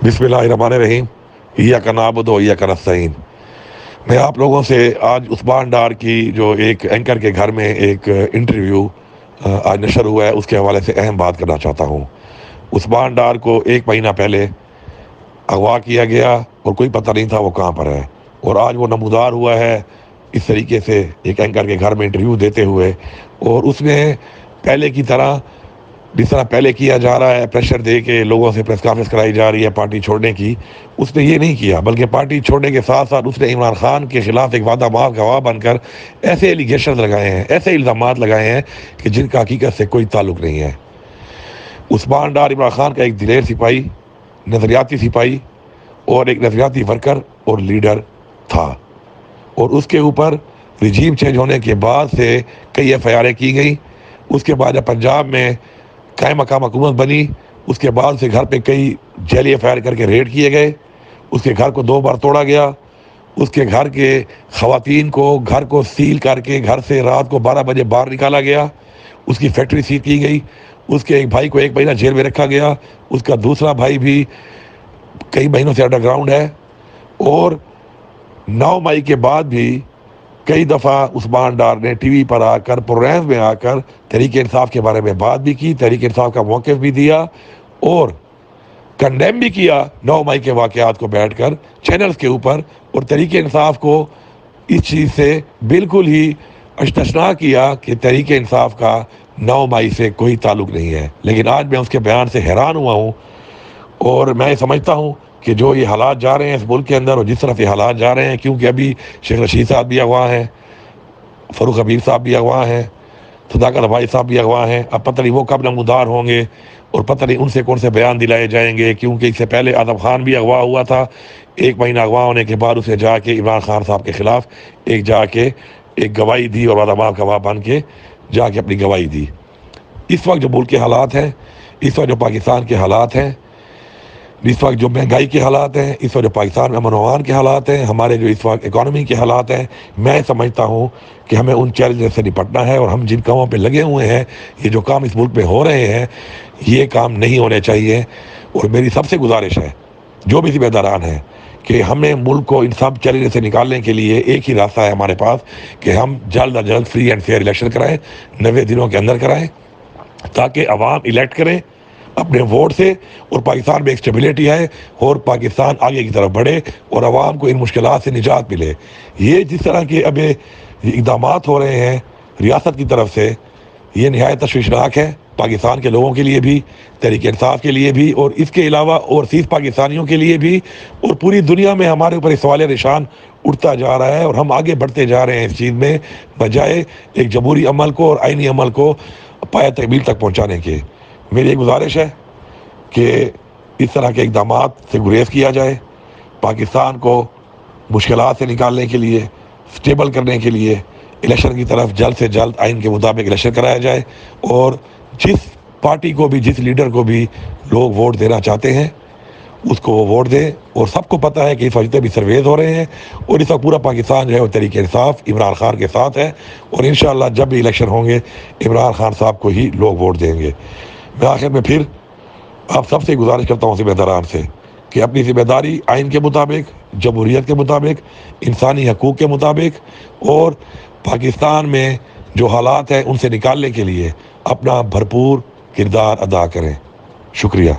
بسم اللہ الرحمن الرحیم۔ ایاک نعبد و ایاک نستعین۔ میں آپ لوگوں سے آج عثمان ڈار کی جو ایک اینکر کے گھر میں ایک انٹرویو آج نشر ہوا ہے اس کے حوالے سے اہم بات کرنا چاہتا ہوں۔ عثمان ڈار کو 1 مہینہ پہلے اغوا کیا گیا اور کوئی پتہ نہیں تھا وہ کہاں پر ہے، اور آج وہ نمودار ہوا ہے اس طریقے سے ایک اینکر کے گھر میں انٹرویو دیتے ہوئے، اور اس میں پہلے کی طرح جس طرح پہلے کیا جا رہا ہے پریشر دے کے لوگوں سے پریس کانفرنس کرائی جا رہی ہے پارٹی چھوڑنے کی، اس نے یہ نہیں کیا، بلکہ پارٹی چھوڑنے کے ساتھ ساتھ اس نے عمران خان کے خلاف ایک وعدہ معاف گواہ بن کر ایسے ایلیگیشن لگائے ہیں، ایسے الزامات لگائے ہیں کہ جن کا حقیقت سے کوئی تعلق نہیں ہے۔ عثمان ڈار عمران خان کا ایک دلیر سپاہی، نظریاتی سپاہی اور ایک نظریاتی ورکر اور لیڈر تھا، اور اس کے اوپر رجیم چینج ہونے کے بعد سے کئی FIR کی گئیں۔ اس کے بعد جب پنجاب میں قائم مقام حکومت بنی، اس کے بعد سے گھر پہ کئی جعلی FIR کر کے ریڈ کیے گئے، اس کے گھر کو 2 بار توڑا گیا، اس کے گھر کے خواتین کو گھر کو سیل کر کے گھر سے رات کو 12 بجے باہر نکالا گیا، اس کی فیکٹری سیل کی گئی، اس کے ایک بھائی کو 1 مہینہ جیل میں رکھا گیا، اس کا دوسرا بھائی بھی کئی مہینوں سے انڈر گراؤنڈ ہے، اور 9 مئی کے بعد بھی کئی دفعہ عثمان ڈار نے ٹی وی پر آ کر پروگرام میں آ کر تحریک انصاف کے بارے میں بات بھی کی، تحریک انصاف کا موقف بھی دیا اور کنڈیم بھی کیا 9 مئی کے واقعات کو بیٹھ کر چینلز کے اوپر، اور تحریک انصاف کو اس چیز سے بالکل ہی استثناء کیا کہ تحریک انصاف کا 9 مئی سے کوئی تعلق نہیں ہے۔ لیکن آج میں اس کے بیان سے حیران ہوا ہوں، اور میں سمجھتا ہوں کہ جو یہ حالات جا رہے ہیں اس ملک کے اندر، اور جس طرح یہ حالات جا رہے ہیں، کیونکہ ابھی شیخ رشید صاحب بھی اغوا ہیں، فاروق حبیب صاحب بھی اغوا ہیں، صداقت ابھائی صاحب بھی اغوا ہیں، اب پتہ نہیں وہ کب نمودار ہوں گے، اور پتہ نہیں ان سے کون سے بیان دلائے جائیں گے، کیونکہ اس سے پہلے اعظم خان بھی اغوا ہوا تھا۔ 1 مہینہ اغوا ہونے کے بعد اسے جا کے عمران خان صاحب کے خلاف ایک گواہی دی، اور وعدہ معاف گواہ بن کے جا کے اپنی گواہی دی۔ اس وقت جو ملک کے حالات ہیں، اس وقت جو پاکستان کے حالات ہیں، اس وقت جو مہنگائی کے حالات ہیں، اس وقت جو پاکستان میں امن و امان کے حالات ہیں، ہمارے جو اس وقت اکانومی کے حالات ہیں، میں سمجھتا ہوں کہ ہمیں ان چیلنجز سے نپٹنا ہے، اور ہم جن کاموں پہ لگے ہوئے ہیں، یہ جو کام اس ملک میں ہو رہے ہیں، یہ کام نہیں ہونے چاہیے۔ اور میری سب سے گزارش ہے جو بھی ذمہ داران ہیں کہ ہمیں ملک کو ان سب چیلنجز سے نکالنے کے لیے ایک ہی راستہ ہے ہمارے پاس، کہ ہم جلد از جلد فری اینڈ فیئر الیکشن کرائیں، 90 دنوں کے اندر کرائیں، تاکہ عوام الیکٹ کریں اپنے ووٹ سے، اور پاکستان میں ایک اسٹیبلٹی آئے، اور پاکستان آگے کی طرف بڑھے، اور عوام کو ان مشکلات سے نجات ملے۔ یہ جس طرح کے اب اقدامات ہو رہے ہیں ریاست کی طرف سے، یہ نہایت تشویشناک ہے، پاکستان کے لوگوں کے لیے بھی، تحریک انصاف کے لیے بھی، اور اس کے علاوہ اوورسیز پاکستانیوں کے لیے بھی، اور پوری دنیا میں ہمارے اوپر اس سوال نشان اٹھتا جا رہا ہے، اور ہم آگے بڑھتے جا رہے ہیں اس چیز میں، بجائے ایک جمہوری عمل کو اور آئینی عمل کو پایہ تکمیل تک پہنچانے کے۔ میری ایک گزارش ہے کہ اس طرح کے اقدامات سے گریز کیا جائے، پاکستان کو مشکلات سے نکالنے کے لیے، سٹیبل کرنے کے لیے الیکشن کی طرف جلد سے جلد آئین کے مطابق الیکشن کرایا جائے، اور جس پارٹی کو بھی، جس لیڈر کو بھی لوگ ووٹ دینا چاہتے ہیں اس کو وہ ووٹ دیں۔ اور سب کو پتہ ہے کہ اس وقت بھی سرویز ہو رہے ہیں، اور اس وقت پورا پاکستان جو ہے وہ تحریک انصاف عمران خان کے ساتھ ہے، اور انشاءاللہ جب بھی الیکشن ہوں گے عمران خان صاحب کو ہی لوگ ووٹ دیں گے۔ میں آخر میں پھر آپ سب سے گزارش کرتا ہوں ذمہ داران سے کہ اپنی ذمہ داری آئین کے مطابق، جمہوریت کے مطابق، انسانی حقوق کے مطابق، اور پاکستان میں جو حالات ہیں ان سے نکالنے کے لیے اپنا بھرپور کردار ادا کریں۔ شکریہ۔